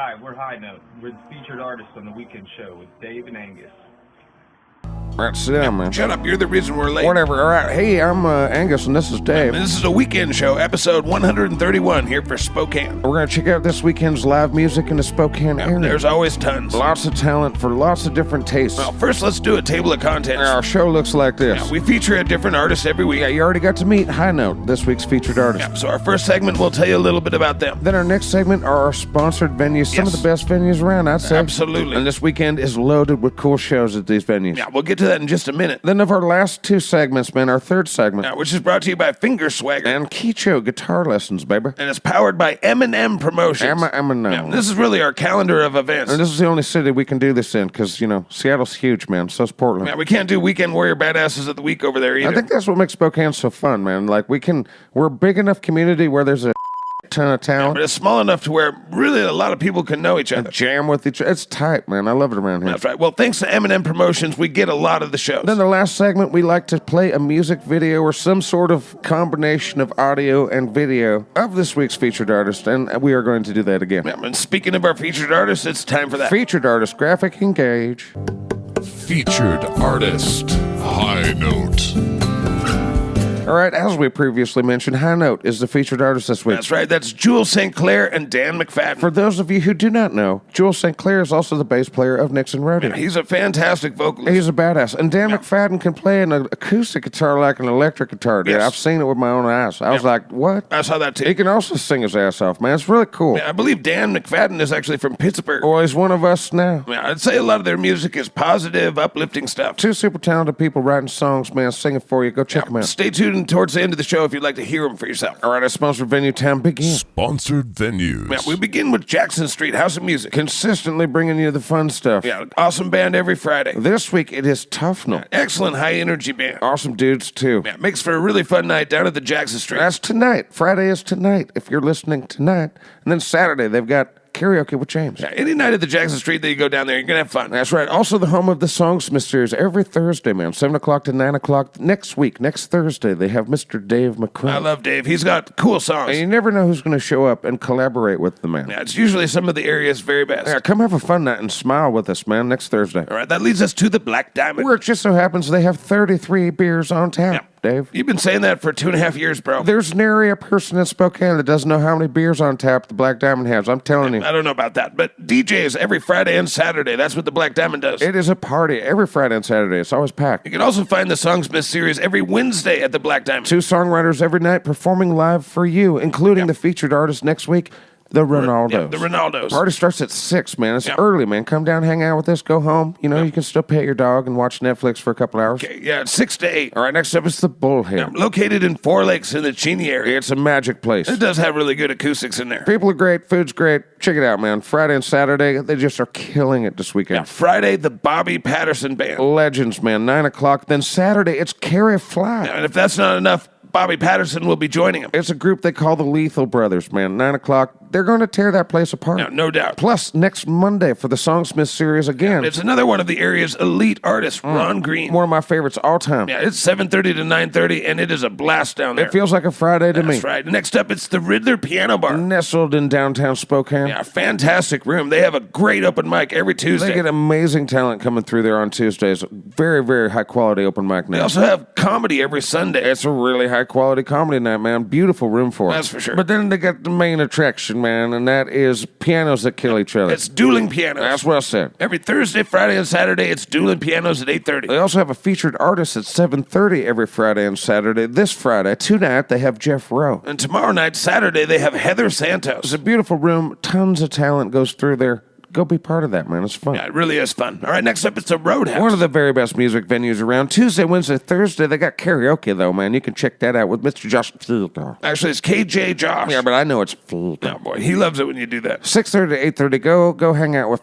Hi, we're High Note. We're the featured artists on the weekend show with Dave and Angus. Right, sit down, man. Shut up, you're the reason we're late. Whatever, all right. Hey, I'm Angus, and this is Dave. This is a weekend show, episode 131 here for Spokane. We're going to check out this weekend's live music in the Spokane area. There's always tons. Lots of talent for lots of different tastes. Well, first let's do a table of contents. Our show looks like this. We feature a different artist every week. Yeah, you already got to meet High Note, this week's featured artist. So our first segment, we'll tell you a little bit about them. Then our next segment are our sponsored venues, some of the best venues around, I'd say. Absolutely. And this weekend is loaded with cool shows at these venues. Yeah, we'll get to that in just a minute. Then of our last two segments, man, our third segment. Which is brought to you by Finger Swagger. And Kicho Guitar Lessons, baby. And it's powered by M&M Promotions. M&M. This is really our calendar of events. And this is the only city we can do this in, because, you know, Seattle's huge, man. So's Portland. Yeah, we can't do Weekend Warrior Badasses of the Week over there either. I think that's what makes Spokane so fun, man. Like, we're a big enough community where there's a ton of talent. But it's small enough to where really a lot of people can know each other. And jam with each other. It's tight, man. I love it around here. That's right. Well, thanks to M&M Promotions, we get a lot of the shows. Then the last segment, we like to play a music video or some sort of combination of audio and video of this week's featured artist, and we are going to do that again. And speaking of our featured artists, it's time for that. Featured artist, graphic engage. Featured artist, High Note. All right, as we previously mentioned, High Note is the featured artist this week. That's right. That's Jules St. Clair and Dan McFadden. For those of you who do not know, Jules St. Clair is also the bass player of Nixon Rodeo. He's a fantastic vocalist. He's a badass. And Dan McFadden can play an acoustic guitar like an electric guitar, dude. Yes. I've seen it with my own eyes. I was like, what? I saw that too. He can also sing his ass off, man. It's really cool. I believe Dan McFadden is actually from Pittsburgh. Well, he's one of us now. I'd say a lot of their music is positive, uplifting stuff. Two super talented people writing songs, man, singing for you. Go check them out. Stay tuned towards the end of the show if you'd like to hear them for yourself. All right, our sponsored venue time begins. Sponsored venues. We begin with Jackson Street House of Music. Consistently bringing you the fun stuff. Awesome band every Friday. This week it is Tough Note. Excellent high energy band. Awesome dudes too. Makes for a really fun night down at the Jackson Street. That's tonight. Friday is tonight, if you're listening tonight. And then Saturday, they've got karaoke with James. Any night at the Jackson Street that you go down there, you're going to have fun. That's right. Also the home of the Songsmith series every Thursday, man. 7 o'clock to 9 o'clock. Next week, next Thursday, they have Mr. Dave McCrum. I love Dave. He's got cool songs. And you never know who's going to show up and collaborate with the man. It's usually some of the area's very best. Yeah, come have a fun night and smile with us, man, next Thursday. All right, that leads us to the Black Diamond. Where it just so happens they have 33 beers on tap. Dave. You've been saying that for 2.5 years, bro. There's nary a person in Spokane that doesn't know how many beers on tap the Black Diamond has. I'm telling you. I don't know about that, but DJs every Friday and Saturday. That's what the Black Diamond does. It is a party every Friday and Saturday. It's always packed. You can also find the Songsmith series every Wednesday at the Black Diamond. 2 songwriters every night performing live for you, including the featured artist next week, the Ronaldos. The Ronaldos. Party starts at 6, man. It's early, man. Come down, hang out with us, go home. You know, you can still pet your dog and watch Netflix for a couple hours. Okay, it's 6 to 8. All right, next up is the Bullhead. Located in 4 Lakes in the Cheney area. It's a magic place. It does have really good acoustics in there. People are great, food's great. Check it out, man. Friday and Saturday, they just are killing it this weekend. Friday, the Bobby Patterson Band. Legends, man. 9 o'clock. Then Saturday, it's Carrie Fly. And if that's not enough, Bobby Patterson will be joining him. It's a group they call the Lethal Brothers, man. 9 o'clock. They're going to tear that place apart. No doubt. Plus, next Monday for the Songsmith series again. It's another one of the area's elite artists, Ron Green. One of my favorites all time. It's 7:30 to 9:30, and it is a blast down there. It feels like a Friday to me. That's right. Next up, it's the Riddler Piano Bar. Nestled in downtown Spokane. Fantastic room. They have a great open mic every Tuesday. They get amazing talent coming through there on Tuesdays. Very, very high-quality open mic now. They also have comedy every Sunday. It's a really high-quality comedy night, man. Beautiful room for it. That's for sure. But then they got the main attraction, man, and that is pianos that kill each other. It's dueling pianos. That's well said. Every Thursday, Friday, and Saturday, it's dueling pianos at 8:30. They also have a featured artist at 7:30 every Friday and Saturday. This Friday, tonight, they have Jeff Rowe. And tomorrow night, Saturday, they have Heather Santos. It's a beautiful room. Tons of talent goes through there. Go be part of that, man. It's fun. It really is fun. All right, next up, it's the Roadhouse. One of the very best music venues around. Tuesday, Wednesday, Thursday, they got karaoke, though, man. You can check that out with Mr. Josh. Actually, it's KJ Josh. Yeah, but I know it's Oh, boy. He loves it when you do that. 6:30 to 8:30. Go hang out with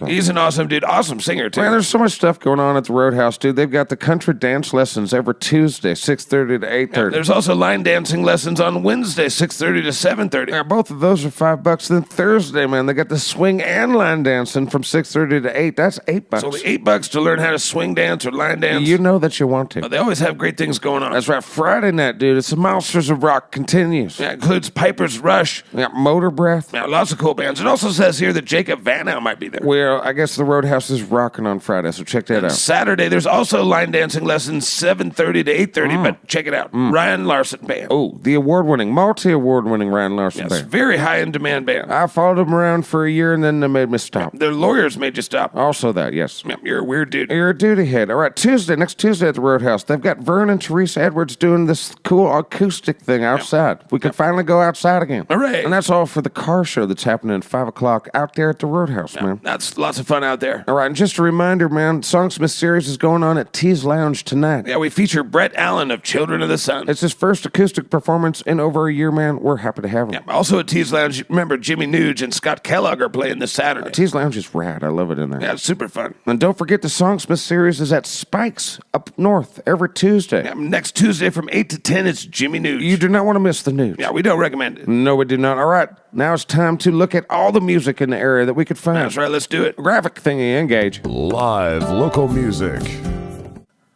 He's an awesome dude. Awesome singer, too. Man, there's so much stuff going on at the Roadhouse, dude. They've got the country dance lessons every Tuesday, 6:30 to 8:30. There's also line dancing lessons on Wednesday, 6:30 to 7:30. Both of those are $5. Then Thursday, man, they got the swing and line line dancing from 6:30 to 8. That's $8. It's only $8 to learn how to swing dance or line dance. You know that you want to. They always have great things going on. That's right. Friday night, dude. It's the Monsters of Rock continues. Yeah, it includes Piper's Rush. Yeah, Motor Breath. Yeah, lots of cool bands. It also says here that Jacob Van Al might be there. Well, I guess the Roadhouse is rocking on Friday, so check that out. Saturday, there's also line dancing lessons 7:30 to 8:30, but check it out. Ryan Larson Band. Oh, the award-winning, multi-award-winning Ryan Larson Yes, Band. very high-in-demand band. I followed them around for a year, and then they made me stop. Their lawyers made you stop. Also that, yes. Yeah, you're a weird dude. You're a duty head. All right, next Tuesday at the Roadhouse, they've got Vern and Teresa Edwards doing this cool acoustic thing outside. We can finally go outside again. Hooray. And that's all for the car show that's happening at 5 o'clock out there at the Roadhouse, man. That's lots of fun out there. All right, and just a reminder, man, Songsmith Series is going on at Tees Lounge tonight. Yeah, we feature Brett Allen of Children of the Sun. It's his first acoustic performance in over a year, man. We're happy to have him. Yeah, also at Tees Lounge, remember Jimmy Nuge and Scott Kellogg are playing this Saturday. Tees Lounge is rad. I love it in there. Yeah, it's super fun. And don't forget the Songsmith Series is at Spikes up north every Tuesday. Yeah, next Tuesday from 8 to 10, it's Jimmy Nuge. You do not want to miss the news. Yeah, we don't recommend it. No, we do not. All right, now it's time to look at all the music in the area that we could find. That's right, let's do it. Graphic thingy, engage. Live local music.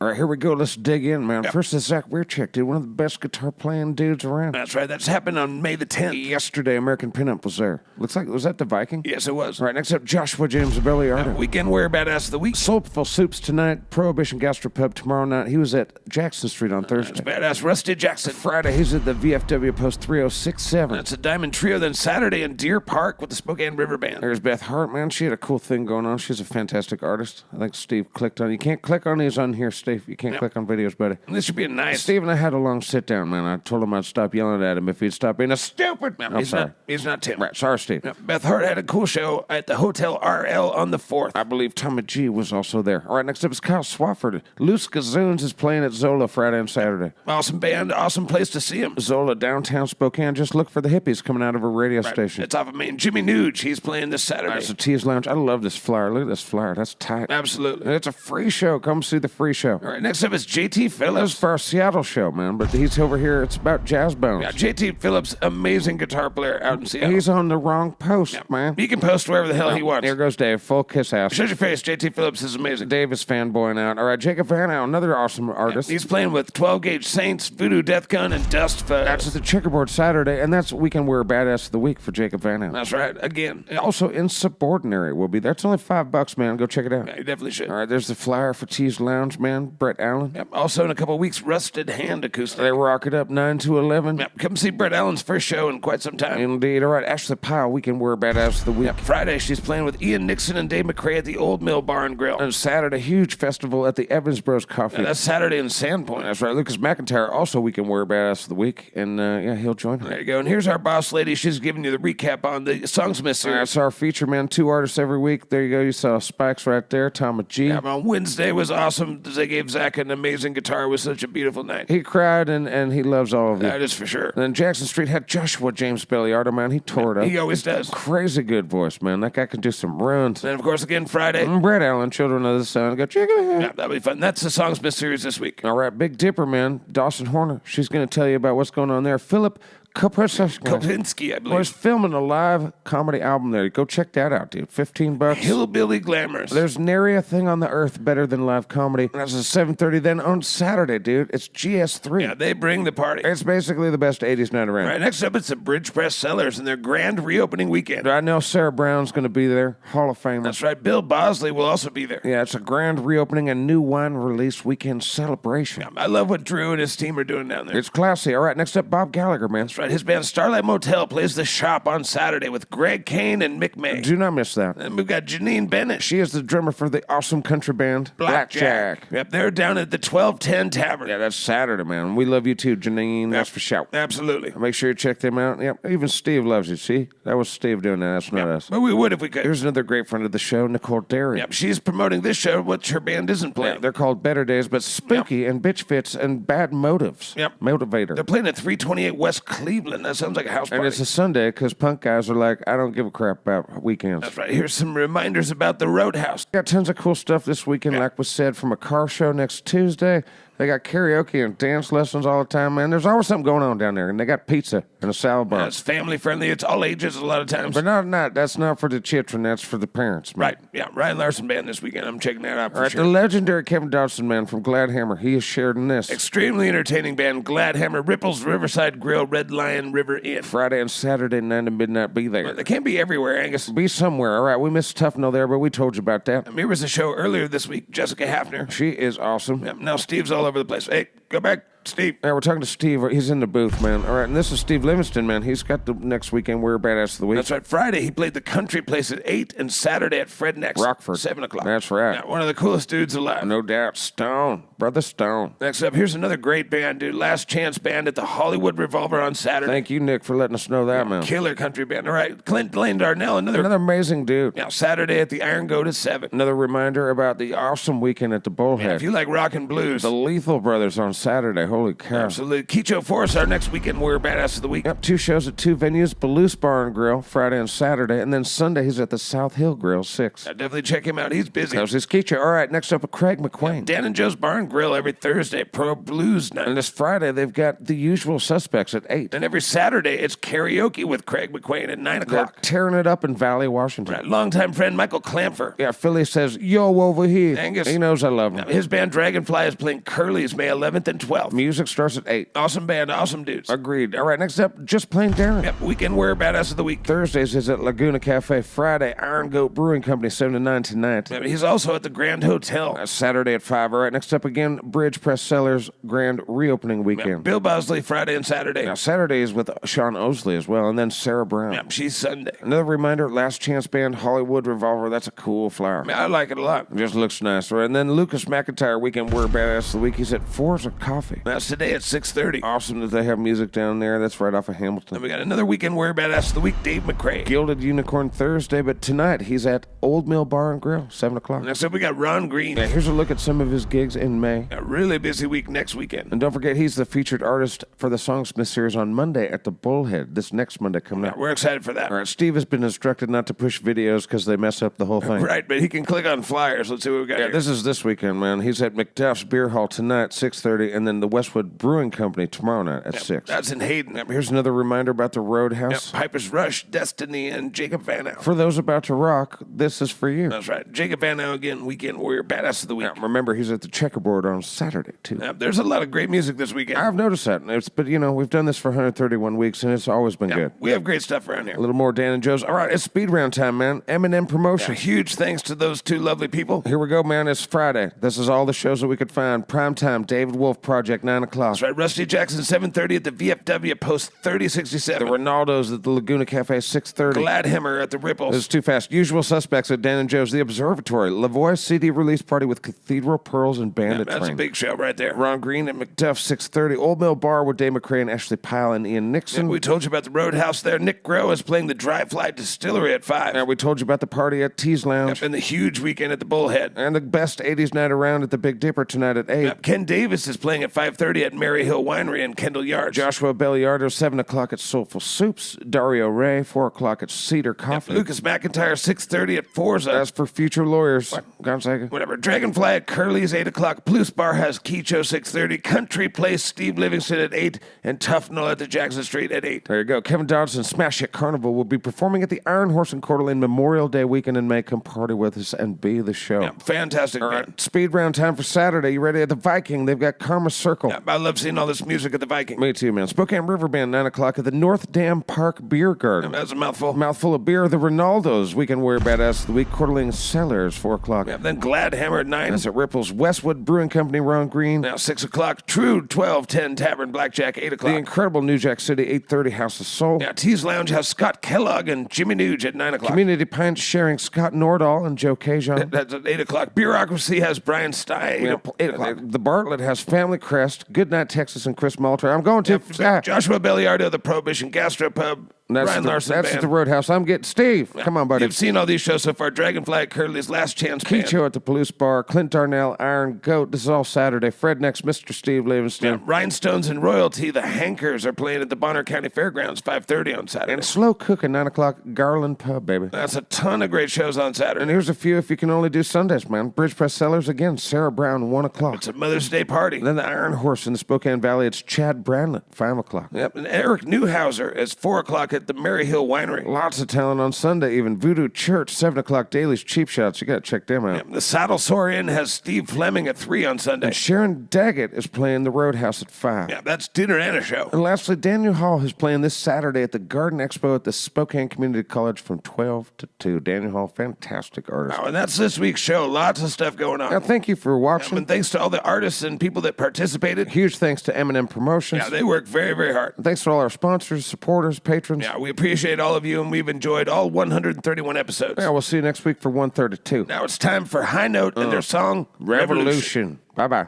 All right, here we go. Let's dig in, man. First is Zach Weirchick, dude. One of the best guitar playing dudes around. That's right, that's happened on May the 10th. Yesterday, American Pinup was there. Looks like, was that the Viking? Yes, it was. All right, next up, Joshua James Belly Arter. Weekend Wear Badass of the Week. Soulful Soups tonight, Prohibition Gastropub tomorrow night. He was at Jackson Street on Thursday. That's Badass Rusty Jackson. Friday, he's at the VFW Post 3067. That's a Diamond Trio. Then Saturday in Deer Park with the Spokane River Band. There's Beth Hart, man. She had a cool thing going on. She's a fantastic artist. I think Steve clicked on. You can't click on these on here, Steve. You can't click on videos, buddy. This should be nice. Steve and I had a long sit down, man. I told him I'd stop yelling at him if he'd stop being a stupid. No, I'm sorry. He's not Tim. Right, sorry, Steve. No, Beth Hart had a cool show at the Hotel RL on the 4th. I believe Tommy G was also there. All right, next up is Kyle Swafford. Loose Gazoons is playing at Zola Friday and Saturday. Awesome band, awesome place to see him. Zola, downtown Spokane. Just look for the hippies coming out of a radio station. It's off of Main. Jimmy Nuge, he's playing this Saturday. All right, so Tees Lounge. I love this flyer. Look at this flyer. That's tight. Absolutely. And it's a free show. Come see the free show. All right, next up is JT That Phillips. was for our Seattle show, man, but he's over here. It's about jazz bones. Yeah, JT Phillips, amazing guitar player out in Seattle. He's on the wrong post, man. He can post wherever the hell he wants. Here goes Dave. Full kiss ass. Shut your face. JT Phillips is amazing. Dave is fanboying out. All right, Jacob Van Al, another awesome artist. He's playing with 12-gauge Saints, Voodoo Death Gun, and Dust Fuzz. That's at the Checkerboard Saturday, and that's Weekend Wear Badass of the Week for Jacob Van Al. That's right. Again. Also, Insubordinary will be there. It's only $5, man. Go check it out. Yeah, you definitely should. All right, there's the flyer for Tees Lounge, man. Brett Allen. Yep. Also, in a couple weeks, Rusted Hand Acoustic. They rock it up 9 to 11. Yep. Come see Brett Allen's first show in quite some time. Indeed. All right, Ashley Pyle, Weekend Wear Badass of the Week. Yep. Friday, she's playing with Ian Nixon and Dave McCrae at the Old Mill Bar and Grill. And Saturday, huge festival at the Evans Bros Coffee. Yeah, that's Saturday in Sandpoint. That's right. Lucas McIntyre, also Weekend Wear Badass of the Week. And yeah, he'll join her. There you go. And here's our boss lady. She's giving you the recap on the Songsmith series. That's our feature, man. 2 artists every week. There you go. You saw Spikes right there. Tom G. Yeah, on Wednesday was awesome. They gave Zach an amazing guitar. It was such a beautiful night. He cried and he loves all of you. That is for sure. And then Jackson Street had Joshua James Belliardo, man. He tore it up. He always does. Crazy good voice, man. That guy can do some runs. And of course, again, Friday. And Brett Allen, Children of the Sun. Go check it out. Yeah, that'll be fun. That's the Songsmith series this week. All right, Big Dipper, man. Dawson Horner. She's going to tell you about what's going on there. Philip Kopinski, I believe. was filming a live comedy album there. Go check that out, dude. $15. Hillbilly Glamours. There's nary a thing on the earth better than live comedy. That's at 7:30. Then on Saturday, dude, it's GS3. Yeah, they bring the party. It's basically the best 80s night around. Right, next up, it's the Bridge Press Sellers and their grand reopening weekend. I know Sarah Brown's going to be there. Hall of Famer. That's right. Bill Bosley will also be there. Yeah, it's a grand reopening and new wine release weekend celebration. I love what Drew and his team are doing down there. It's classy. All right, next up, Bob Gallagher, man. That's right. His band Starlight Motel plays the Shop on Saturday with Greg Kane and Mick May. Do not miss that. And we've got Janine Bennett. She is the drummer for the awesome country band Blackjack. Yep, they're down at the 1210 Tavern. Yeah, that's Saturday, man. We love you too, Janine. That's for sure. Absolutely. Make sure you check them out. Yep, even Steve loves you. See, that was Steve doing that. That's not us. But we would if we could. Here's another great friend of the show, Nicole Derry. Yep, she's promoting this show, which her band isn't playing. Yeah, they're called Better Days, but Spooky and Bitch Fits and Bad Motives. Yep. Motivator. They're playing at 328 West Cleveland. That sounds like a house party. And it's a Sunday because punk guys are like, I don't give a crap about weekends. That's right. Here's some reminders about the Roadhouse. Got tons of cool stuff this weekend, like was said, from a car show next Tuesday. They got karaoke and dance lessons all the time, man. There's always something going on down there, and they got pizza and a salad bar. It's family friendly. It's all ages a lot of times. But not that's not for the children. That's for the parents, man. Right, yeah. Ryan Larson Band this weekend. I'm checking that out for All right, sure. the legendary Kevin Dodson, man, from Gladhammer. He is shared in this. Extremely entertaining band, Gladhammer, Ripples, Riverside Grill, Red Lion, River Inn. Friday and Saturday, 9 to midnight, be there. They can't be everywhere, Angus. Be somewhere. All right, we missed Tufnell there, but we told you about that. Here was a show earlier this week, Jessica Hafner. She is awesome. Yep, now Steve's all over the place. Hey, go back, Steve. Yeah, we're talking to Steve. He's in the booth, man. All right, and this is Steve Livingston, man. He's got the next weekend We're Badass of the Week. That's right. Friday, he played the country place at 8, and Saturday at Fred Next, Rockford. 7 o'clock. That's right. Yeah, one of the coolest dudes alive. No doubt. Stone. Brother Stone. Next up, here's another great band, dude. Last Chance Band at the Hollywood Revolver on Saturday. Thank you, Nick, for letting us know that, man. Killer country band. All right, Clint Lane Darnell, another amazing dude. Now, Saturday at the Iron Goat at 7. Another reminder about the awesome weekend at the Bullhead. If you like rock and blues. The Lethal Brothers on Saturday. Holy cow. Absolutely. Kecho Forest, our next weekend, We're Badass of the Week. Yep, 2 shows at 2 venues. Balouse Bar and Grill, Friday and Saturday. And then Sunday, he's at the South Hill Grill, 6. Definitely check him out. He's busy. That was his Kecho. All right, next up, Craig McQuain. Dan and Joe's Bar and Grill every Thursday, Pro Blues Night. And this Friday, they've got The Usual Suspects at 8. And every Saturday, it's karaoke with Craig McQuain at 9 They're o'clock. tearing it up in Valley, Washington. Right. Longtime friend Michael Clamfer. Yeah, Philly says, yo, over here. Angus. He knows I love him. His band Dragonfly is playing Curly's May 11th and 12th. Music starts at 8. Awesome band, awesome dudes. Agreed. All right, next up, Just Plain Darren. Yep, weekend We're Badass of the Week. Thursdays is at Laguna Cafe. Friday, Iron Goat Brewing Company, 7 to 9 tonight. He's also at the Grand Hotel. Saturday at 5. All right, next up again, Bridge Press Sellers Grand Reopening Weekend. Bill Bosley Friday and Saturday. Now, Saturday is with Sean Osley as well, and then Sarah Brown. Yep, she's Sunday. Another reminder, Last Chance Band, Hollywood Revolver. That's a cool flower. I like it a lot. It just looks nice. All right, and then Lucas McIntyre Weekend We're Badass of the Week. He's at Forza Coffee. That's today at 6:30. Awesome that they have music down there. That's right off of Hamilton. Then we got another weekend We're Badass of the Week, Dave McCrae. Gilded Unicorn Thursday, but tonight he's at Old Mill Bar and Grill, 7 o'clock. Next up, we got Ron Green. Yeah, here's a look at some of his gigs in May. A really busy week next weekend. And don't forget, he's the featured artist for the Songsmith series on Monday at the Bullhead, this next Monday coming up. We're excited for that. All right, Steve has been instructed not to push videos because they mess up the whole thing. Right, but he can click on flyers. Let's see what we got Yeah, here. this is this weekend, man. He's at McDuff's Beer Hall tonight, 6:30, and then the Westwood Brewing Company tomorrow night at 6. That's in Hayden. Here's another reminder about the Roadhouse. Piper's Rush, Destiny, and Jacob Van Al. For those about to rock, this is for you. That's right. Jacob Van Al again, weekend Warrior, Badass of the Week. Remember, he's at the Checkerboard on Saturday, too. There's a lot of great music this weekend. I've noticed that. But, we've done this for 131 weeks, and it's always been good. We have great stuff around here. A little more Dan and Joe's. All right, it's speed round time, man. M&M promotion. Huge thanks to those two lovely people. Here we go, man. It's Friday. This is all the shows that we could find. Prime time, David Wolf Project, 9 o'clock. That's right. Rusty Jackson, 7:30 at the VFW Post The 3067. Ronaldos at the Laguna Cafe, 6:30. Gladhammer at the Ripples. It's too fast. Usual Suspects at Dan and Joe's. The Observatory. Lavoie CD release party with Cathedral Pearls and Bandit That's Train. a big show right there. Ron Green at McDuff, 6:30. Old Mill Bar with Dave McCrae and Ashley Pyle and Ian Nixon. We told you about the Roadhouse there. Nick Groh is playing the Dry Fly Distillery at 5. We told you about the party at Tees Lounge. And the huge weekend at the Bullhead. And the best 80s night around at the Big Dipper tonight at 8. Ken Davis is playing at 5:30 at Mary Hill Winery in Kendall Yards. Joshua Belliardo, 7 o'clock at Soulful Soups. Dario Ray, 4 o'clock at Cedar Coffee. Lucas McIntyre, 6:30 at Forza. That's for future lawyers. Gonzaga. Whatever. Dragonfly at Curly's, 8 o'clock. Blues Bar has Kecho, 6:30. Country Place, Steve Livingston at 8. And Tufnell at the Jackson Street at 8. There you go. Kevin Dodson, Smash Hit Carnival, will be performing at the Iron Horse in Coeur d'Alene Memorial Day weekend in May. Come party with us and be the show. Fantastic, All man. right. Speed round time for Saturday. You ready at the Viking? They've got Karma Circle. I love seeing all this music at the Viking. Me too, man. Spokane River Band, 9 o'clock at the North Dam Park Beer Garden. That's a mouthful. Mouthful of beer. The Ronaldos, Weekend Warrior Badass of the Week. Coeur d'Alene Cellars, 4 o'clock. Then Gladhammer at 9. That's at Ripples. Westwood Brewing Company, Ron Green. Now 6 o'clock. True 1210 Tavern Blackjack, 8 The o'clock. incredible New Jack City, 8:30 House of Soul. Now Tees Lounge has Scott Kellogg and Jimmy Nuge at 9 o'clock. Community Pint sharing Scott Nordahl and Joe Cajon. That's at 8 o'clock. Bureaucracy has Brian Stein. 8 o'clock. The Bartlett has Family Crest, Goodnight Texas, and Chris Malter. I'm going to Joshua Belliardo, the Prohibition Gastropub, That's Ryan the, Larson That's Band. the Roadhouse. I'm getting Steve. Come on, buddy. You've seen all these shows so far. Dragonfly at Curly's, Last Chance Band. Kecho at the Palouse Bar, Clint Darnell, Iron Goat. This is all Saturday. Fred Next, Mr. Steve Livingston. Rhinestones and Royalty, the Hankers, are playing at the Bonner County Fairgrounds, 5:30 on Saturday. And Slow Cook at 9 o'clock, Garland Pub, baby. That's a ton of great shows on Saturday. And here's a few if you can only do Sundays, man. Bridge Press Cellars again, Sarah Brown, 1 o'clock. It's a Mother's Day party. Then the Iron Horse in the Spokane Valley, it's Chad Brandlett, 5 o'clock. Yep, and Eric Newhauser is 4 o'clock at the Mary Hill Winery. Lots of talent on Sunday, even Voodoo Church, 7 o'clock, Daly's Cheap Shots. You got to check them out. Yep, the Saddle Saurian has Steve Fleming at 3 on Sunday. And Sharon Daggett is playing the Roadhouse at 5. Yeah, that's dinner and a show. And lastly, Daniel Hall is playing this Saturday at the Garden Expo at the Spokane Community College from 12 to 2. Daniel Hall, fantastic artist. Oh, and that's this week's show. Lots of stuff going on. Now, thank you for watching. And thanks to all the artists and people that participated. Huge thanks to M&M Promotions. Yeah, they work very, very hard. And thanks to all our sponsors, supporters, patrons. Yeah, we appreciate all of you, and we've enjoyed all 131 episodes. Yeah, we'll see you next week for 132. Now it's time for High Note and their song, Revolution. Bye-bye.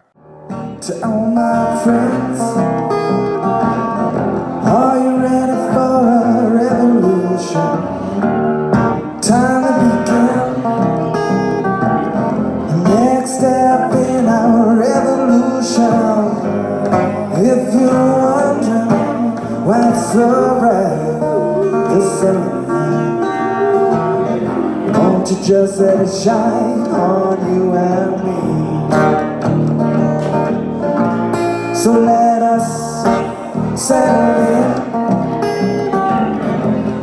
To all my friends, are you ready for a revolution? Time to begin the next step in our revolution. If you're wondering why it's so bright, the sun, won't you just let it shine on you and me? So let us settle in,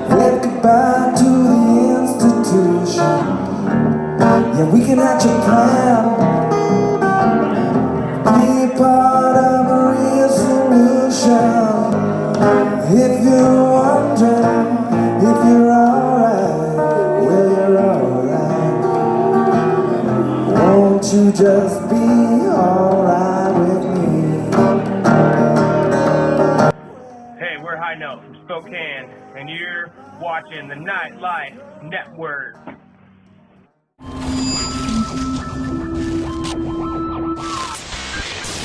let goodbye to the institution. Yeah, we can act your plan, be a part of a real solution. If you're wondering if you're alright, well you're alright. Won't you just be alright with me? Hey, we're High Note from Spokane, and you're watching the Nightlife Network.